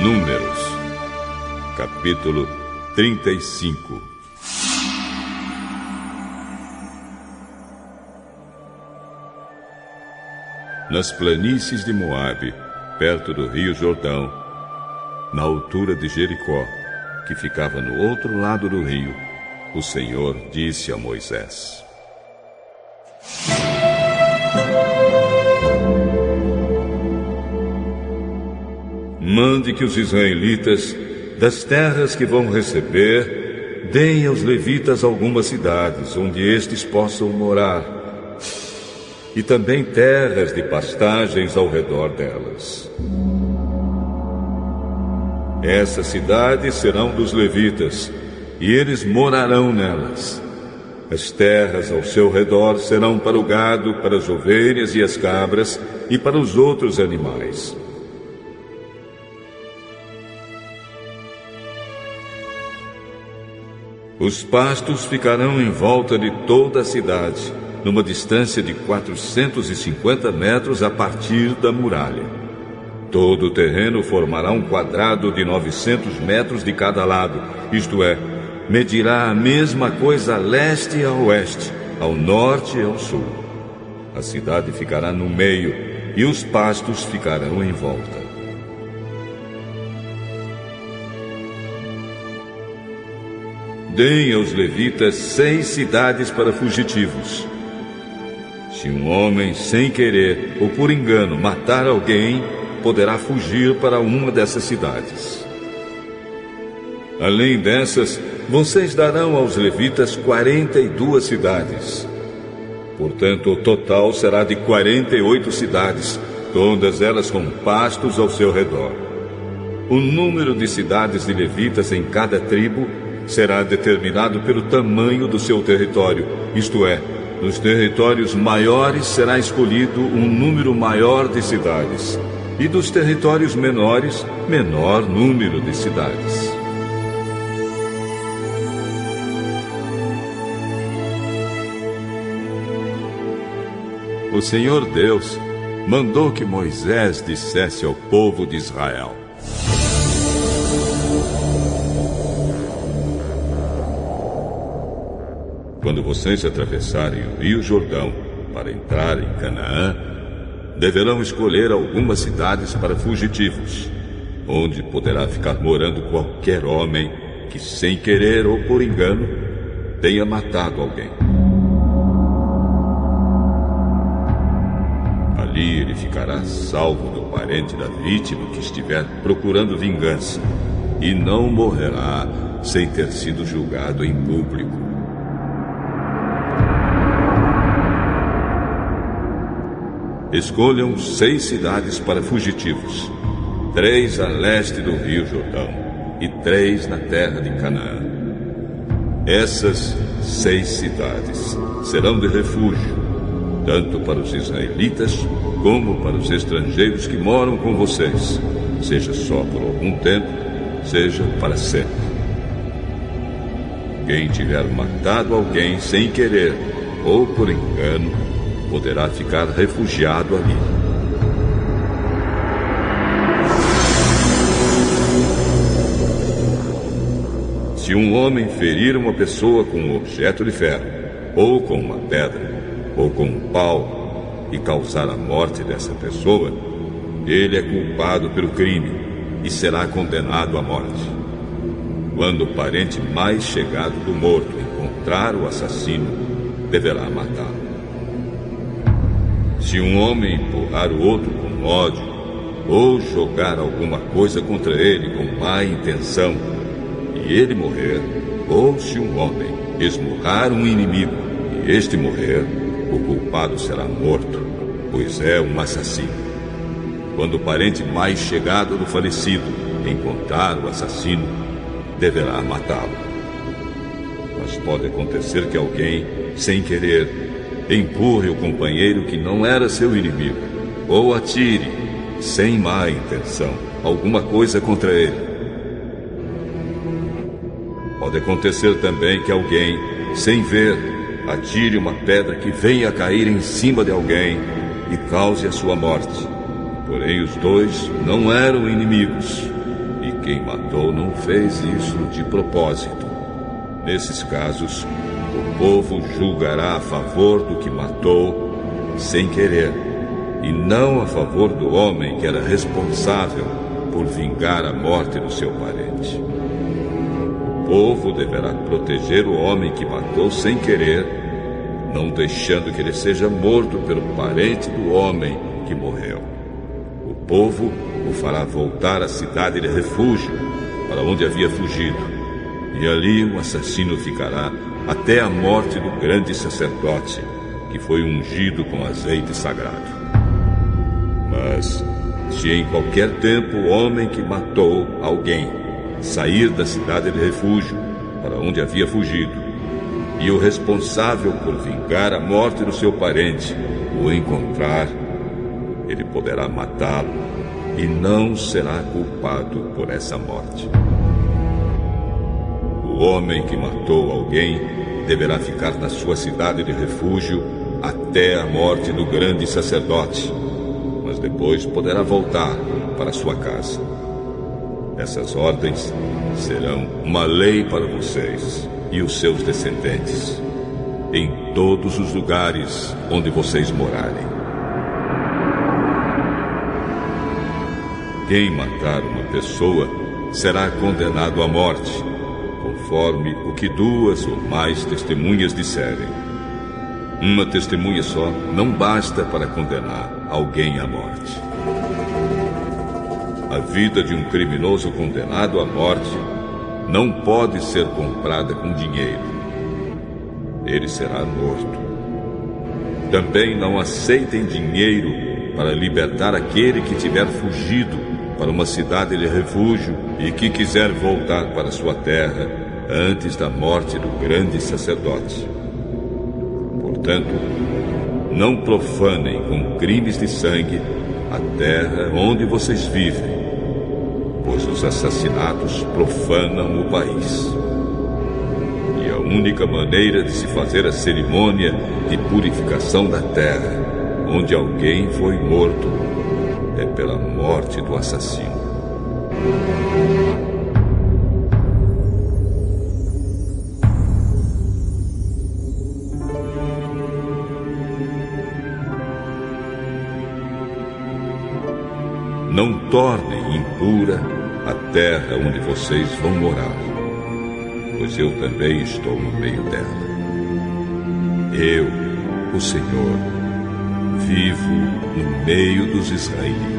Números, capítulo 35. Nas planícies de Moabe, perto do rio Jordão, na altura de Jericó, que ficava no outro lado do rio, o Senhor disse a Moisés: mande que os israelitas, das terras que vão receber, deem aos levitas algumas cidades onde estes possam morar, e também terras de pastagens ao redor delas. Essas cidades serão dos levitas, e eles morarão nelas. As terras ao seu redor serão para o gado, para as ovelhas e as cabras, e para os outros animais. Os pastos ficarão em volta de toda a cidade, numa distância de 450 metros a partir da muralha. Todo o terreno formará um quadrado de 900 metros de cada lado, isto é, medirá a mesma coisa a leste e a oeste, ao norte e ao sul. A cidade ficará no meio e os pastos ficarão em volta. Deem aos levitas 6 cidades para fugitivos. Se um homem, sem querer ou por engano, matar alguém, poderá fugir para uma dessas cidades. Além dessas, vocês darão aos levitas 42 cidades. Portanto, o total será de 48 cidades, todas elas com pastos ao seu redor. O número de cidades de levitas em cada tribo será determinado pelo tamanho do seu território, isto é, nos territórios maiores será escolhido um número maior de cidades, e dos territórios menores, menor número de cidades. O Senhor Deus mandou que Moisés dissesse ao povo de Israel: quando vocês atravessarem o rio Jordão para entrar em Canaã, deverão escolher algumas cidades para fugitivos, onde poderá ficar morando qualquer homem que, sem querer ou por engano, tenha matado alguém. Ali ele ficará salvo do parente da vítima que estiver procurando vingança, e não morrerá sem ter sido julgado em público. Escolham 6 cidades para fugitivos, 3 a leste do rio Jordão e 3 na terra de Canaã. Essas 6 cidades serão de refúgio, tanto para os israelitas como para os estrangeiros que moram com vocês, seja só por algum tempo, seja para sempre. Quem tiver matado alguém sem querer ou por engano, poderá ficar refugiado ali. Se um homem ferir uma pessoa com um objeto de ferro, ou com uma pedra, ou com um pau, e causar a morte dessa pessoa, ele é culpado pelo crime e será condenado à morte. Quando o parente mais chegado do morto encontrar o assassino, deverá matá-lo. Se um homem empurrar o outro com ódio, ou jogar alguma coisa contra ele com má intenção, e ele morrer, ou se um homem esmurrar um inimigo e este morrer, o culpado será morto, pois é um assassino. Quando o parente mais chegado do falecido encontrar o assassino, deverá matá-lo. Mas pode acontecer que alguém, sem querer, empurre o companheiro que não era seu inimigo, ou atire, sem má intenção, alguma coisa contra ele. Pode acontecer também que alguém, sem ver, atire uma pedra que venha a cair em cima de alguém e cause a sua morte. Porém, os dois não eram inimigos. quem matou não fez isso de propósito. Nesses casos, o povo julgará a favor do que matou sem querer, e não a favor do homem que era responsável por vingar a morte do seu parente. O povo deverá proteger o homem que matou sem querer, não deixando que ele seja morto pelo parente do homem que morreu. O povo o fará voltar à cidade de refúgio, para onde havia fugido, e ali o assassino ficará até a morte do grande sacerdote, que foi ungido com azeite sagrado. Mas, se em qualquer tempo o homem que matou alguém sair da cidade de refúgio, para onde havia fugido, e o responsável por vingar a morte do seu parente o encontrar, ele poderá matá-lo e não será culpado por essa morte. O homem que matou alguém deverá ficar na sua cidade de refúgio até a morte do grande sacerdote, mas depois poderá voltar para sua casa. Essas ordens serão uma lei para vocês e os seus descendentes, em todos os lugares onde vocês morarem. Quem matar uma pessoa será condenado à morte, conforme o que 2 ou mais testemunhas disserem. Uma testemunha só não basta para condenar alguém à morte. A vida de um criminoso condenado à morte não pode ser comprada com dinheiro. Ele será morto. Também não aceitem dinheiro para libertar aquele que tiver fugido para uma cidade de refúgio e que quiser voltar para sua terra antes da morte do grande sacerdote. Portanto, não profanem com crimes de sangue a terra onde vocês vivem, pois os assassinatos profanam o país. E a única maneira de se fazer a cerimônia de purificação da terra onde alguém foi morto é pela morte do assassino. Não tornem impura a terra onde vocês vão morar, pois eu também estou no meio dela. Eu, o Senhor, vivo no meio dos israelitas.